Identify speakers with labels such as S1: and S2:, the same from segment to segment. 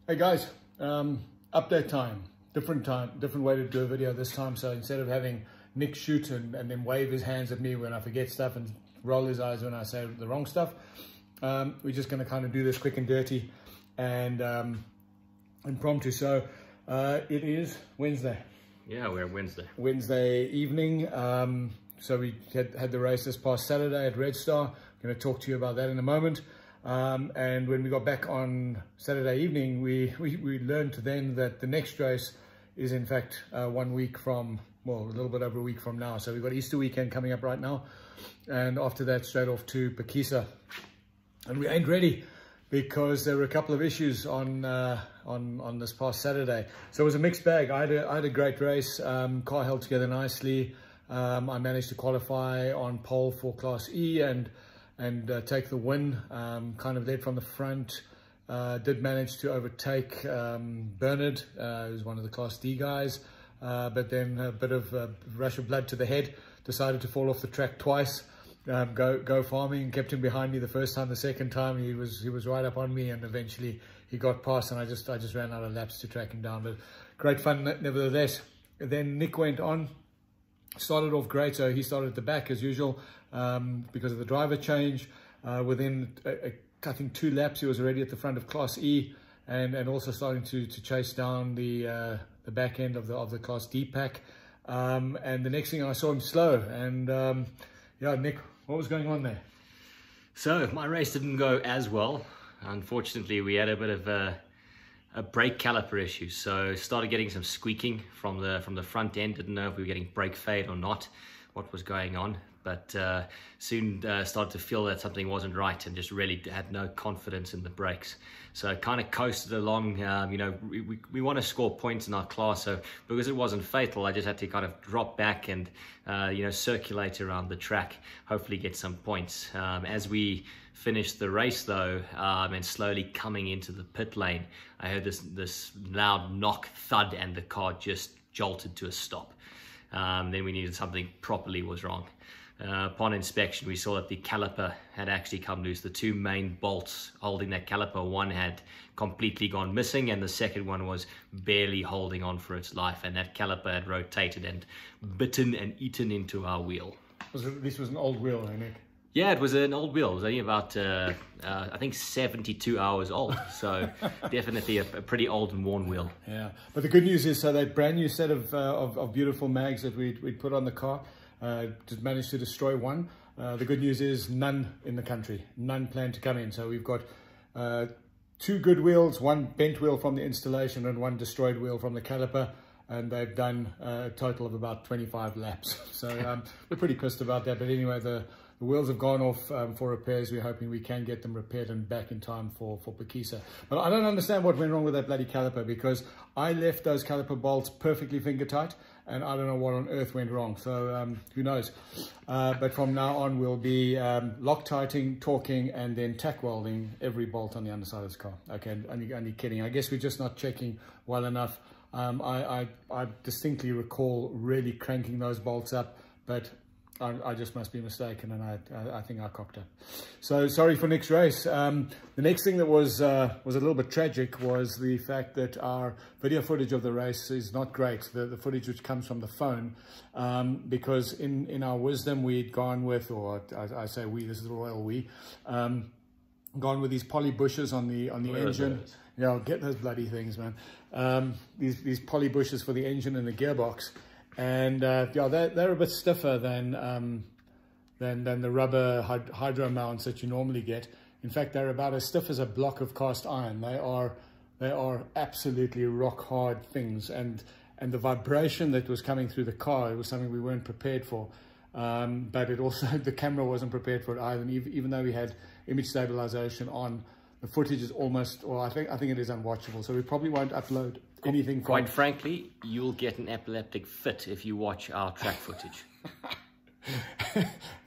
S1: Hey guys, update time, different way to do a video this time. So instead of having Nick shoot and then wave his hands at me when I forget stuff and roll his eyes when I say the wrong stuff, we're just going to kind of do this quick and dirty and impromptu. So it is Wednesday.
S2: Yeah, we're Wednesday.
S1: Wednesday evening. So we had the race this past Saturday at Redstar. I'm going to talk to you about that in a moment. And when we got back on Saturday evening, we learned then that the next race is in fact 1 week from, well, a little bit over a week from now. So we've got Easter weekend coming up right now, and after that straight off to Pakisa. And we ain't ready because there were a couple of issues on this past Saturday. So it was a mixed bag. I had a great race. Car held together nicely. I managed to qualify on pole for Class E and take the win. Kind of led from the front. Did manage to overtake Bernard, who's one of the Class D guys, but then a bit of rush of blood to the head. Decided to fall off the track twice. Go farming. Kept him behind me the first time. The second time he was right up on me, and eventually he got past, and I just ran out of laps to track him down. But great fun nevertheless. Then Nick went on. Started off great, so he started at the back as usual because of the driver change. Within I think 2 laps, he was already at the front of Class E, and also starting to chase down the back end of the Class D pack. And the next thing I saw him slow, and yeah, Nick, what was going on there?
S2: So my race didn't go as well. Unfortunately, we had a bit of a brake caliper issue, so started getting some squeaking from the front end. Didn't know if we were getting brake fade or not, what was going on, but soon started to feel that something wasn't right and just really had no confidence in the brakes. So kind of coasted along. You know, we want to score points in our class, so because it wasn't fatal, I just had to kind of drop back and you know, circulate around the track, hopefully get some points. As we finished the race though, and slowly coming into the pit lane, I heard this loud knock, thud, and the car just jolted to a stop. Then we needed something properly was wrong. Upon inspection, we saw that the caliper had actually come loose. The 2 main bolts holding that caliper, one had completely gone missing, and the second one was barely holding on for its life, and that caliper had rotated and bitten and eaten into our wheel.
S1: This was an old wheel, eh, Nick?
S2: Yeah, it was an old wheel. It was only about, I think, 72 hours old. So definitely a pretty old and worn wheel.
S1: Yeah, but the good news is, so that brand new set of beautiful mags that we'd put on the car, just managed to destroy one. The good news is none in the country, none planned to come in. So we've got 2 good wheels, 1 bent wheel from the installation and 1 destroyed wheel from the caliper. And they've done a total of about 25 laps. So we're pretty pissed about that. But anyway, the wheels have gone off for repairs. We're hoping we can get them repaired and back in time for Pakisa. But I don't understand what went wrong with that bloody caliper, because I left those caliper bolts perfectly finger tight, and I don't know what on earth went wrong. So who knows? But from now on, we'll be Loctiting, torquing, and then tack welding every bolt on the underside of this car. Okay, only kidding. I guess we're just not checking well enough. I distinctly recall really cranking those bolts up, but I just must be mistaken, and I think I cocked up. So sorry for Nick's race. The next thing that was a little bit tragic was the fact that our video footage of the race is not great. The footage which comes from the phone, because in our wisdom we'd gone with, or I say we, this is the royal we, gone with these poly bushes on the engine. Yeah, I'll get those bloody things, man. These poly bushes for the engine and the gearbox. And yeah, they're a bit stiffer than the rubber hydro mounts that you normally get. In fact, they're about as stiff as a block of cast iron. They are absolutely rock hard things. And the vibration that was coming through the car, it was something we weren't prepared for. But it also, the camera wasn't prepared for it either. And even though we had image stabilization on, the footage is almost, or I think it is unwatchable. So we probably won't upload anything.
S2: Quite frankly, you'll get an epileptic fit if you watch our track footage.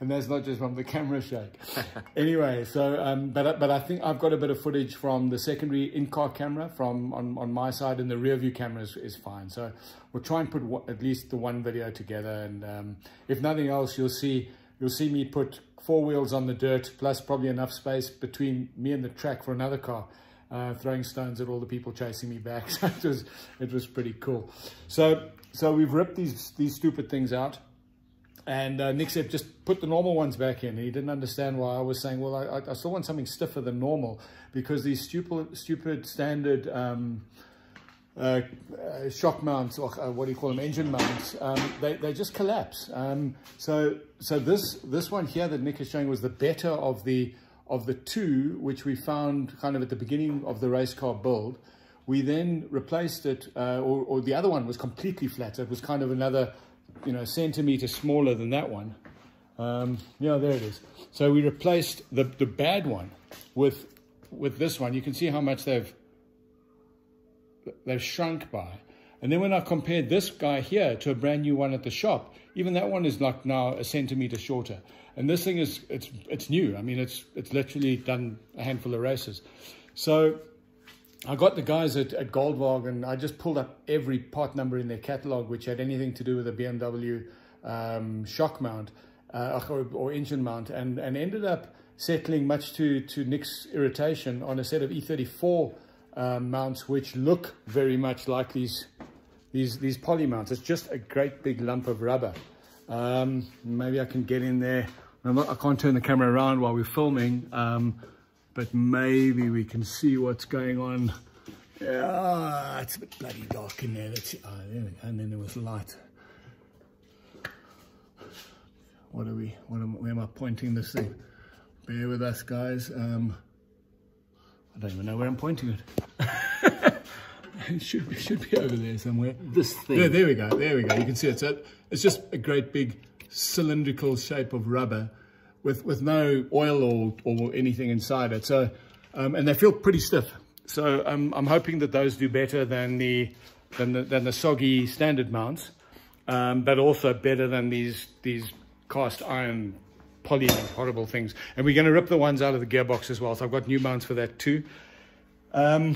S1: And that's not just from the camera shake. Anyway, so but I think I've got a bit of footage from the secondary in-car camera from on my side, and the rear view camera is fine. So we'll try and put at least the 1 video together, and if nothing else, you'll see me put 4 wheels on the dirt, plus probably enough space between me and the track for another car. throwing stones at all the people chasing me back. So it was pretty cool. So we've ripped these stupid things out. And Nick said, just put the normal ones back in. He didn't understand why I was saying, well, I still want something stiffer than normal, because these stupid standard shock mounts, or what do you call them, engine mounts, they just collapse. So this one here that Nick is showing was the better of the two, which we found kind of at the beginning of the race car build. We then replaced it, or the other one was completely flat. It was kind of another, centimeter smaller than that one. Yeah, there it is. So we replaced the bad one with this one. You can see how much they've shrunk by. And then when I compared this guy here to a brand new one at the shop, even that one is like now a centimeter shorter. And this thing is, it's new. I mean, it's literally done a handful of races. So I got the guys at Goldwagen. I just pulled up every part number in their catalog which had anything to do with a BMW shock mount or engine mount, and ended up settling, much to Nick's irritation, on a set of E34 mounts which look very much like these poly mounts. It's just a great big lump of rubber. Maybe I can get in there. I can't turn the camera around while we're filming, but maybe we can see what's going on. Yeah, it's a bit bloody dark in there. Let's see. Oh, there we go. And then there was light. Where am I pointing this thing? Bear with us, guys. I don't even know where I'm pointing it. It should be over there somewhere.
S2: This thing.
S1: Yeah, there we go. There we go. You can see it. So it's just a great big cylindrical shape of rubber with no oil or anything inside it. So and they feel pretty stiff. So I'm hoping that those do better than the soggy standard mounts, but also better than these cast iron poly horrible things. And we're going to rip the ones out of the gearbox as well. So I've got new mounts for that too. So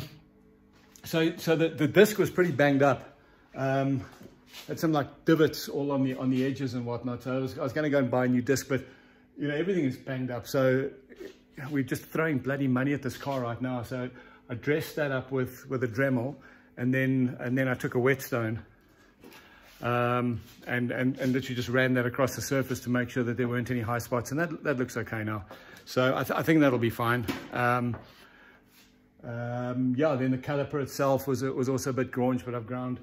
S1: the disc was pretty banged up. Had some like divots all on the edges and whatnot. So I was going to go and buy a new disc, but everything is banged up. So we're just throwing bloody money at this car right now. So I dressed that up with a Dremel, and then I took a whetstone and literally just ran that across the surface to make sure that there weren't any high spots, and that looks okay now. So I think that'll be fine. Yeah, then the caliper itself was also a bit graunge, but I've ground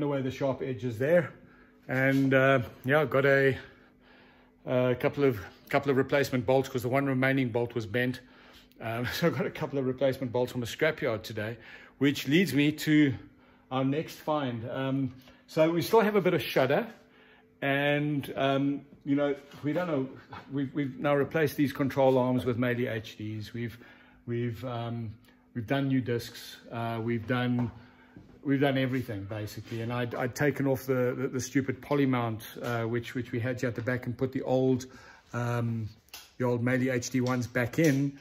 S1: away the sharp edges there, and yeah, I've got a couple of replacement bolts, because the one remaining bolt was bent. So I've got a couple of replacement bolts from a scrapyard today, which leads me to our next find. So we still have a bit of shudder, and we don't know. We've now replaced these control arms with mainly HDs. We've done new discs. We've done everything basically, and I'd taken off the stupid poly mount which we had here at the back, and put the old Meili HD ones back in.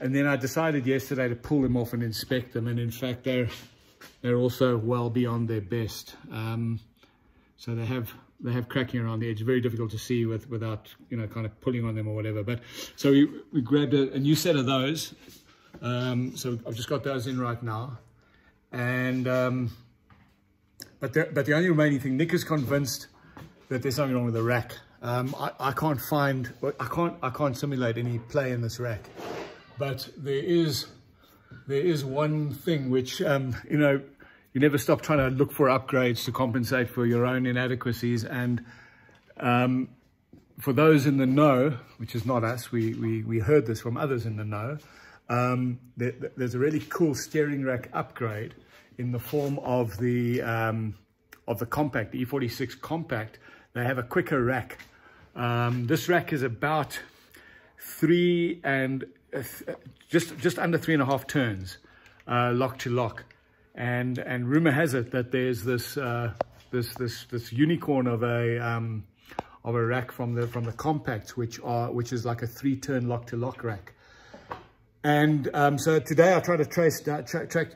S1: And then I decided yesterday to pull them off and inspect them, and in fact they're also well beyond their best. So they have cracking around the edge, very difficult to see without kind of pulling on them or whatever. But so we grabbed a new set of those. So I've just got those in right now, and but the only remaining thing, Nick is convinced that there's something wrong with the rack. I can't simulate any play in this rack. But there is one thing which, you never stop trying to look for upgrades to compensate for your own inadequacies. And for those in the know, which is not us, we heard this from others in the know, there's a really cool steering rack upgrade in the form of the compact, the E46 compact. They have a quicker rack. This rack is about just under 3.5 turns, lock to lock, and rumor has it that there's this unicorn of a rack from the compacts, which is like a 3-turn lock to lock rack. And so today I tried to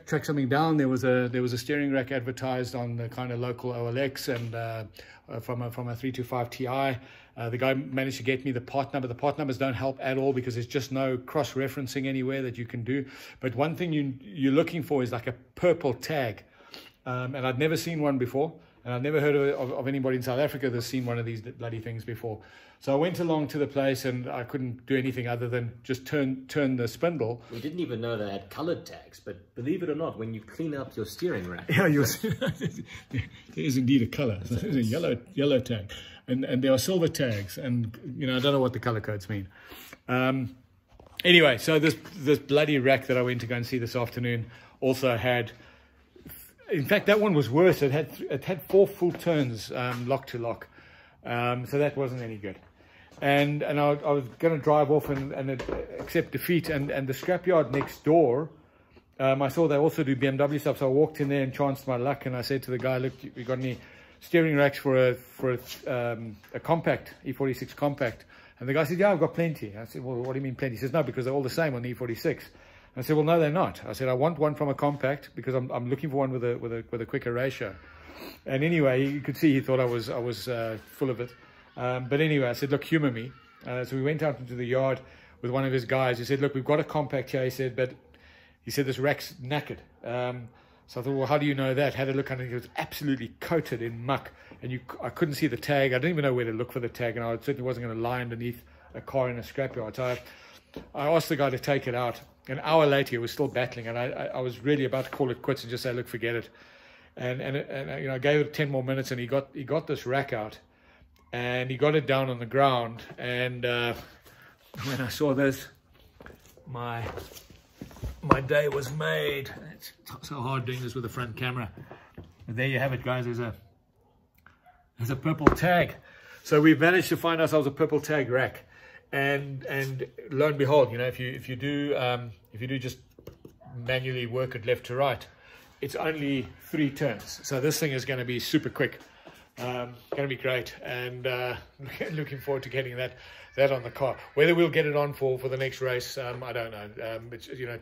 S1: track something down. There was a steering rack advertised on the kind of local OLX and from a 325 Ti. The guy managed to get me the part number. The part numbers don't help at all because there's just no cross-referencing anywhere that you can do. But one thing you're looking for is like a purple tag. And I'd never seen one before. And I've never heard of anybody in South Africa that's seen one of these bloody things before. So I went along to the place and I couldn't do anything other than just turn the spindle.
S2: We didn't even know they had colored tags, but believe it or not, when you clean up your steering rack.
S1: Yeah, there is indeed a color. So there's a yellow tag. And there are silver tags. And, you know, I don't know what the color codes mean. Anyway, so this bloody rack that I went to go and see this afternoon also had... In fact, that one was worse. It had 4 full turns, lock to lock. So that wasn't any good. And I was going to drive off and accept defeat. And the scrapyard next door, I saw they also do BMW stuff. So I walked in there and chanced my luck. And I said to the guy, look, you got any steering racks for a compact, E46 compact? And the guy said, yeah, I've got plenty. I said, well, what do you mean plenty? He says, no, because they're all the same on the E46. I said, well, no, they're not. I said, I want one from a compact because I'm looking for one with a quicker ratio. And anyway, you could see he thought I was full of it. But anyway, I said, look, humor me. So we went out into the yard with one of his guys. He said, look, we've got a compact here. He said, but this rack's knackered. So I thought, well, how do you know that? Had a look underneath. It was absolutely coated in muck, and I couldn't see the tag. I didn't even know where to look for the tag, and I certainly wasn't going to lie underneath a car in a scrapyard. So I asked the guy to take it out. An hour later, he was still battling, and I was really about to call it quits and just say, look, forget it. And you know, I gave it 10 more minutes, and he got this rack out, and he got it down on the ground. And when I saw this, my day was made. It's so hard doing this with the front camera. But there you have it, guys. There's a purple tag. So we've managed to find ourselves a purple tag rack. And lo and behold, you know, if you do just manually work it left to right, it's only 3 turns. So this thing is going to be super quick. Going to be great, and looking forward to getting that on the car. Whether we'll get it on for the next race, I don't know. It's, you know,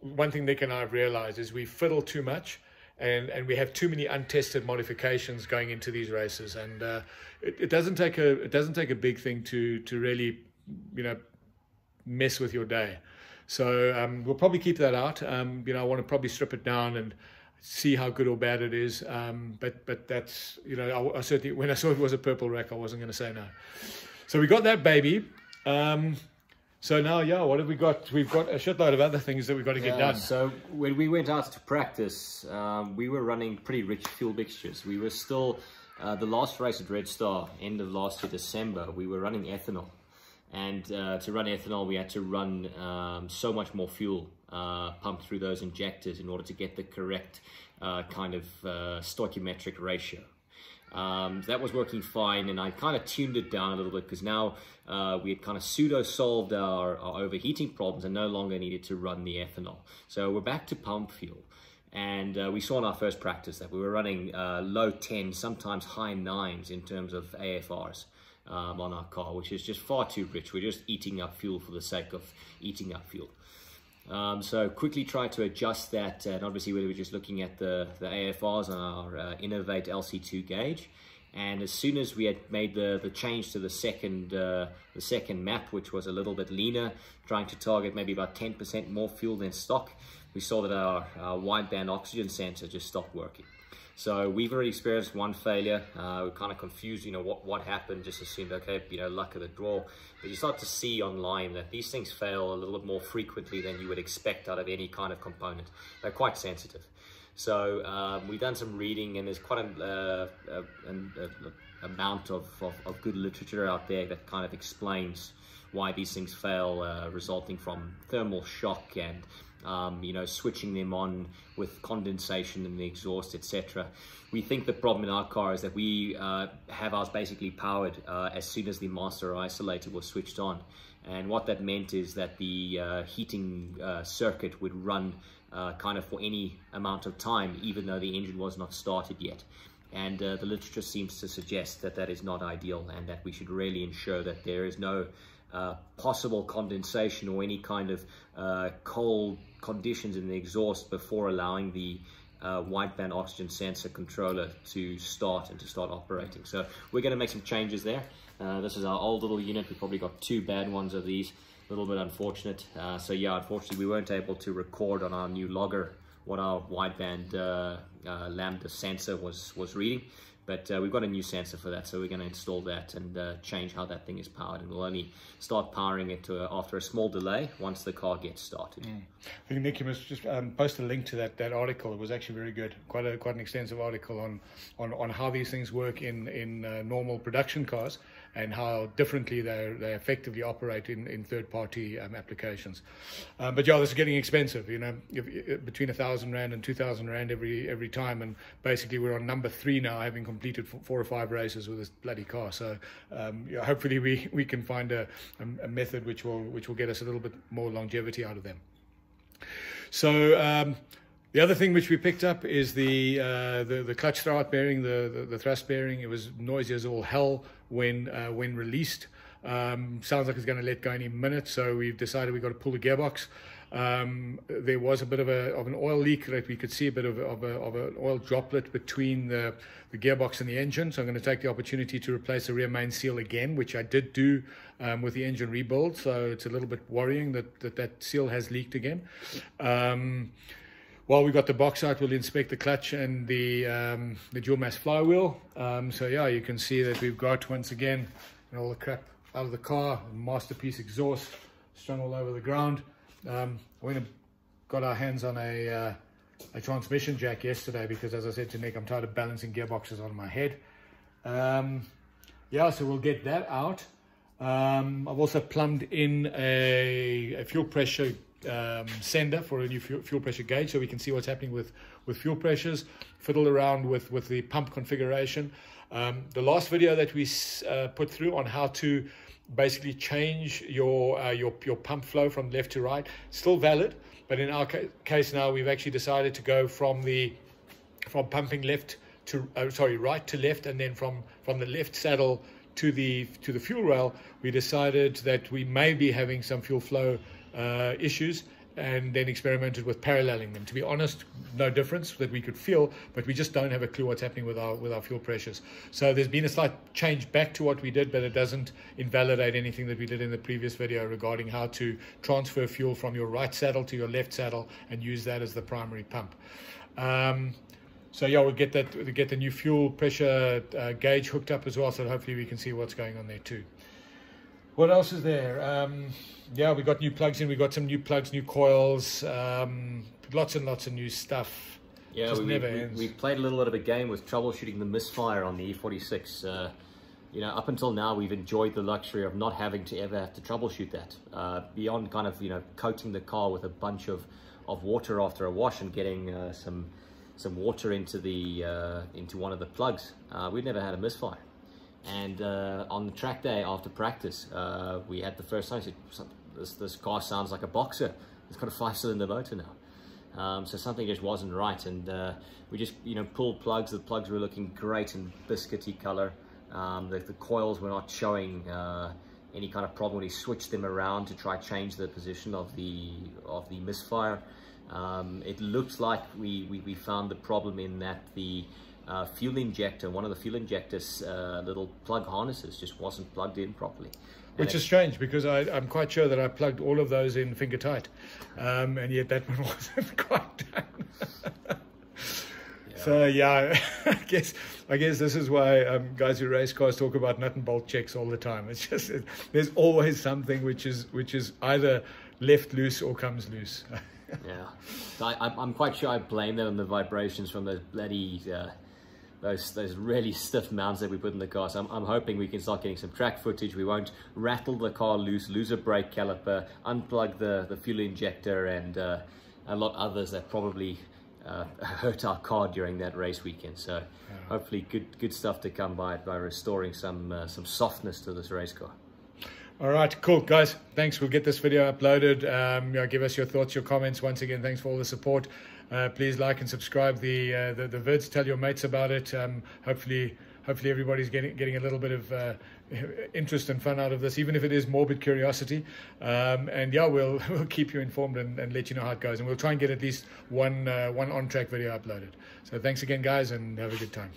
S1: one thing Nick and I have realized is we fiddle too much, and we have too many untested modifications going into these races, and it doesn't take a big thing to really, you know, mess with your day. So we'll probably keep that out. You know, I want to probably strip it down and see how good or bad it is. But that's, you know, I certainly, when I saw it was a purple rack, I wasn't going to say no. So we got that baby. So now, yeah, what have we got? We've got a shitload of other things that we've got to get done.
S2: So when we went out to practice, we were running pretty rich fuel mixtures. We were still, the last race at Redstar, end of last year, December, we were running ethanol. And to run ethanol, we had to run so much more fuel pumped through those injectors in order to get the correct kind of stoichiometric ratio. That was working fine, and I kind of tuned it down a little bit because now we had kind of pseudo-solved our overheating problems and no longer needed to run the ethanol. So we're back to pump fuel. And we saw in our first practice that we were running low 10s, sometimes high 9s in terms of AFRs. On our car, which is just far too rich. We're just eating up fuel for the sake of eating up fuel. So quickly tried to adjust that, and obviously we were just looking at the AFRs on our Innovate LC2 gauge. And as soon as we had made the change to the second map, which was a little bit leaner, trying to target maybe about 10% more fuel than stock, we saw that our wideband oxygen sensor just stopped working. So we've already experienced one failure. We're kind of confused, you know, what happened, just assumed, okay, you know, luck of the draw. But you start to see online that these things fail a little bit more frequently than you would expect out of any kind of component. They're quite sensitive. So we've done some reading, and there's quite an amount of good literature out there that kind of explains why these things fail, resulting from thermal shock and you know, switching them on with condensation in the exhaust, etc. We think the problem in our car is that we have ours basically powered as soon as the master isolator was switched on. And what that meant is that the heating circuit would run kind of for any amount of time, even though the engine was not started yet. And the literature seems to suggest that that is not ideal, and that we should really ensure that there is no possible condensation or any kind of cold conditions in the exhaust before allowing the wideband oxygen sensor controller to start operating. So we're going to make some changes there. This is our old little unit. We probably got 2 bad ones of these. A little bit unfortunate. So yeah, unfortunately we weren't able to record on our new logger what our wideband Lambda sensor was reading. But we've got a new sensor for that, so we're going to install that and change how that thing is powered. And we'll only start powering it after a small delay once the car gets started.
S1: I think Nick, you must just post a link to that article. It was actually very good. Quite an extensive article on how these things work in normal production cars and how differently they effectively operate in third-party applications. But yeah, this is getting expensive. You know, between 1,000 Rand and 2,000 Rand every time, and basically we're on number 3 now, having completed 4 or 5 races with this bloody car. So yeah, hopefully we can find a method which will get us a little bit more longevity out of them. So the other thing which we picked up is the clutch throwout bearing, the thrust bearing. It was noisy as all hell when released. Sounds like it's going to let go any minute, so we've decided we've got to pull the gearbox. There was a bit of an oil leak, that we could see a bit of an oil droplet between the gearbox and the engine. So I'm going to take the opportunity to replace the rear main seal again, which I did do with the engine rebuild. So it's a little bit worrying that seal has leaked again. While we got the box out, we'll inspect the clutch and the dual mass flywheel. So yeah, you can see that we've got, once again, all the crap out of the car, masterpiece exhaust strung all over the ground. We got our hands on a transmission jack yesterday because, as I said to Nick, I'm tired of balancing gearboxes on my head. Yeah, so we'll get that out. I've also plumbed in a fuel pressure sender for a new fuel pressure gauge, so we can see what's happening with fuel pressures. Fiddled around with the pump configuration. The last video that we put through on how to basically change your pump flow from left to right, still valid, but in our case now we've actually decided to go from pumping right to left, and then from the left saddle to the fuel rail. We decided that we may be having some fuel flow issues, and then experimented with paralleling them. To be honest, no difference that we could feel, but we just don't have a clue what's happening with our fuel pressures. So there's been a slight change back to what we did, but it doesn't invalidate anything that we did in the previous video regarding how to transfer fuel from your right saddle to your left saddle and use that as the primary pump. So yeah, we'll get the new fuel pressure gauge hooked up as well, so hopefully we can see what's going on there too. What else is there? Yeah, we got new plugs in. We got some new plugs, new coils, lots and lots of new stuff.
S2: Yeah, we played a little bit of a game with troubleshooting the misfire on the E46. You know, up until now, we've enjoyed the luxury of not having to ever have to troubleshoot that. Beyond kind of, you know, coating the car with a bunch of water after a wash and getting some water into one of the plugs, we'd never had a misfire. And on the track day after practice, we had the first time, this car sounds like a boxer. It's got a 5-cylinder motor now. So something just wasn't right, and we just, you know, pulled plugs. The plugs were looking great in biscuity color. The coils were not showing any kind of problem when we switched them around to try change the position of the misfire. It looks like we found the problem in that the fuel injector, one of the fuel injector's little plug harnesses just wasn't plugged in properly.
S1: Which is strange, because I'm quite sure that I plugged all of those in finger tight, and yet that one wasn't quite done. Yeah. So yeah, I guess this is why guys who race cars talk about nut and bolt checks all the time. It's just there's always something which is either left loose or comes loose.
S2: Yeah, so I'm quite sure I blame them on the vibrations from those bloody those really stiff mounts that we put in the car. So I'm hoping we can start getting some track footage. We won't rattle the car loose, lose a brake caliper, unplug the fuel injector, and a lot others that probably hurt our car during that race weekend. So hopefully good stuff to come by restoring some softness to this race car.
S1: All right, cool, guys. Thanks. We'll get this video uploaded. Give us your thoughts, your comments. Once again, thanks for all the support. Please like and subscribe the vids. Tell your mates about it. Hopefully hopefully everybody's getting a little bit of interest and fun out of this, even if it is morbid curiosity. And yeah, we'll keep you informed and let you know how it goes, and we'll try and get at least one on-track video uploaded. So thanks again, guys, and have a good time.